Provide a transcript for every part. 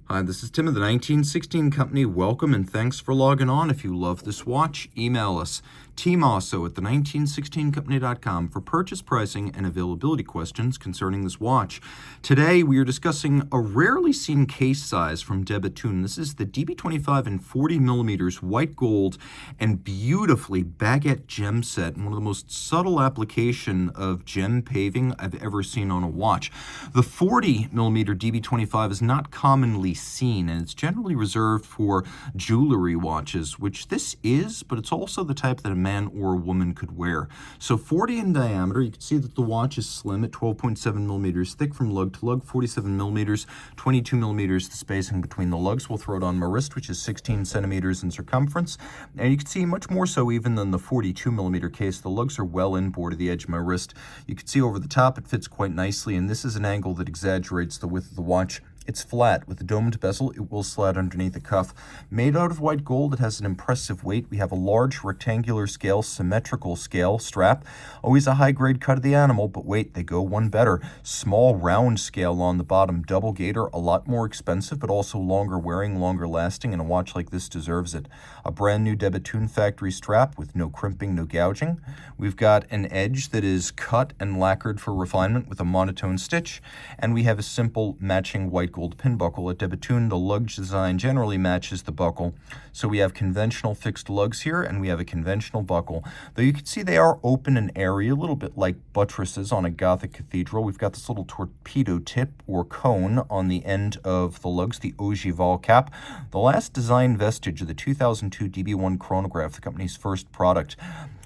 Hi, this is Tim of the 1916 Company. Welcome and thanks for logging on. If you love this watch, email us, Team Mosso at the1916company.com for purchase pricing and availability questions concerning this watch. Today, we are discussing a rarely seen case size from Bethune. This is the DB25 in 40 millimeters, white gold, and beautifully baguette gem set, and one of the most subtle application of gem paving I've ever seen on a watch. The 40 millimeter DB25 is not commonly seen, and it's generally reserved for jewelry watches, which this is, but it's also the type that a man or a woman could wear. So 40 in diameter. You can see that the watch is slim at 12.7 millimeters thick from lug to lug, 47 millimeters, 22 millimeters the spacing between the lugs. We'll throw it on my wrist, which is 16 centimeters in circumference, and you can see much more so even than the 42 millimeter case. The lugs are well inboard of the edge of my wrist. You can see over the top it fits quite nicely, and this is an angle that exaggerates the width of the watch. It's flat with a domed bezel. It will slide underneath the cuff. Made out of white gold, it has an impressive weight. We have a large rectangular scale, symmetrical scale strap. Always a high-grade cut of the animal, but wait, they go one better. Small round scale on the bottom, double gator, a lot more expensive, but also longer wearing, longer lasting, and a watch like this deserves it. A brand new Bethune factory strap with no crimping, no gouging. We've got an edge that is cut and lacquered for refinement with a monotone stitch, and we have a simple matching white gold pin buckle. At Bethune, the lug design generally matches the buckle. So we have conventional fixed lugs here, and we have a conventional buckle. Though you can see they are open and airy, a little bit like buttresses on a Gothic cathedral. We've got this little torpedo tip or cone on the end of the lugs, the ogival cap. The last design vestige of the 2002 DB1 chronograph, the company's first product.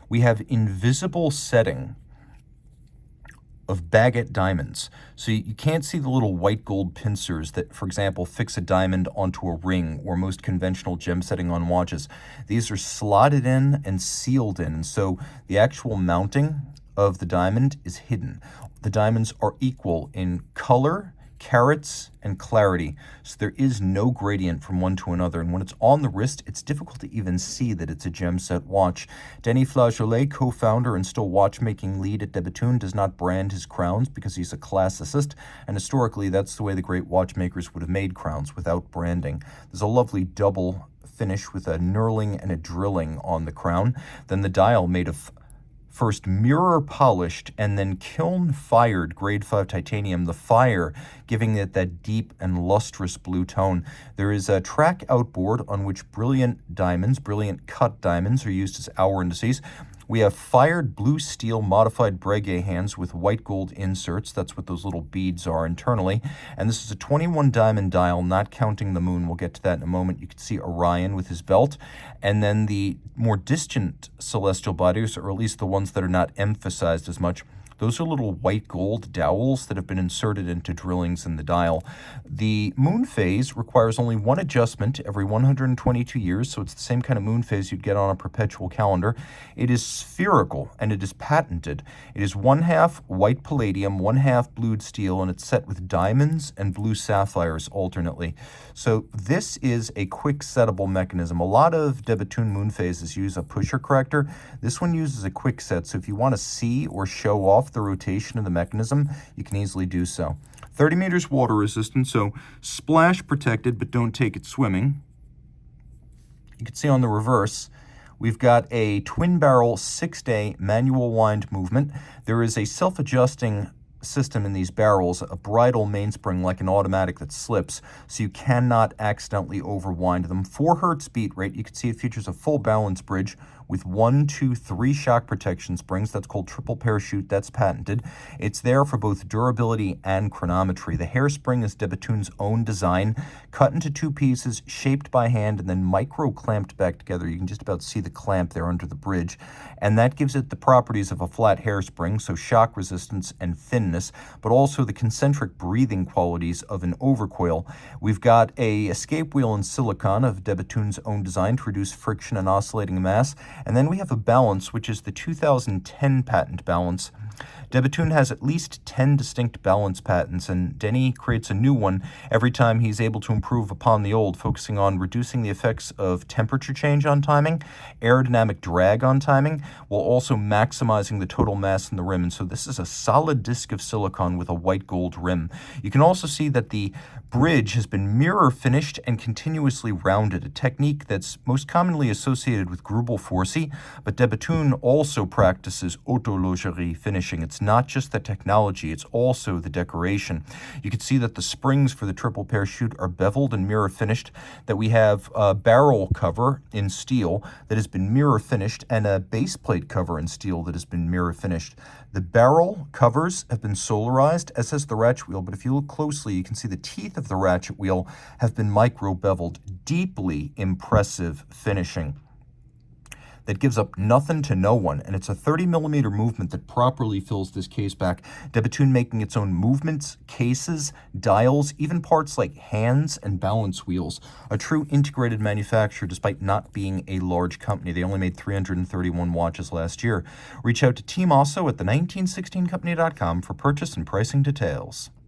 We have invisible setting of baguette diamonds. So you can't see the little white gold pincers that, for example, fix a diamond onto a ring or most conventional gem setting on watches. These are slotted in and sealed in, and so the actual mounting of the diamond is hidden. The diamonds are equal in color, carats, and clarity, so there is no gradient from one to another, and when it's on the wrist, it's difficult to even see that it's a gem set watch. Denis Flageolet, co-founder and still watchmaking lead at Bethune, does not brand his crowns because he's a classicist, and historically that's the way the great watchmakers would have made crowns, without branding. There's a lovely double finish with a knurling and a drilling on the crown. Then the dial made of first mirror polished and then kiln fired grade 5 titanium, the fire giving it that deep and lustrous blue tone. There is a track outboard on which brilliant diamonds, brilliant cut diamonds, are used as hour indices. We have fired blue steel modified Breguet hands with white gold inserts. That's what those little beads are internally. And this is a 21 diamond dial, not counting the moon. We'll get to that in a moment. You can see Orion with his belt. And then the more distant celestial bodies, or at least the ones that are not emphasized as much, those are little white gold dowels that have been inserted into drillings in the dial. The moon phase requires only one adjustment every 122 years, so it's the same kind of moon phase you'd get on a perpetual calendar. It is spherical, and it is patented. It is 1/2 white palladium, 1/2 blued steel, and it's set with diamonds and blue sapphires alternately. So this is a quick settable mechanism. A lot of Bethune moon phases use a pusher corrector. This one uses a quick set, so if you want to see or show off the rotation of the mechanism, you can easily do so. 30 meters water resistant, so splash protected, but don't take it swimming. You can see on the reverse, we've got a twin barrel 6-day manual wind movement. There is a self-adjusting system in these barrels, a bridle mainspring like an automatic that slips, so you cannot accidentally overwind them. 4 hertz beat rate. You can see it features a full balance bridge with 1, 2, 3 shock protection springs. That's called triple parachute. That's patented. It's there for both durability and chronometry. The hairspring is Bethune's own design, cut into 2 pieces, shaped by hand, and then micro-clamped back together. You can just about see the clamp there under the bridge. And that gives it the properties of a flat hairspring, so shock resistance and thinness, but also the concentric breathing qualities of an overcoil. We've got a escape wheel in silicon of Bethune's own design to reduce friction and oscillating mass, And then we have a balance, which is the 2010 patent balance. De Bethune has at least 10 distinct balance patents, and Denny creates a new one every time he's able to improve upon the old, focusing on reducing the effects of temperature change on timing, aerodynamic drag on timing, while also maximizing the total mass in the rim. And so this is a solid disc of silicon with a white gold rim. You can also see that the bridge has been mirror finished and continuously rounded, a technique that's most commonly associated with Grubel Forsey, but De Bethune also practices autologerie finishing. It's not just the technology, it's also the decoration. You can see that the springs for the triple parachute are beveled and mirror finished, that we have a barrel cover in steel that has been mirror finished, and a base plate cover in steel that has been mirror finished. The barrel covers have been solarized, as has the ratchet wheel, but if you look closely, you can see the teeth of the ratchet wheel have been micro beveled. Deeply impressive finishing that gives up nothing to no one, and it's a 30mm movement that properly fills this case back. De Bethune making its own movements, cases, dials, even parts like hands and balance wheels. A true integrated manufacturer despite not being a large company. They only made 331 watches last year. Reach out to Team Mosso at the 1916company.com for purchase and pricing details.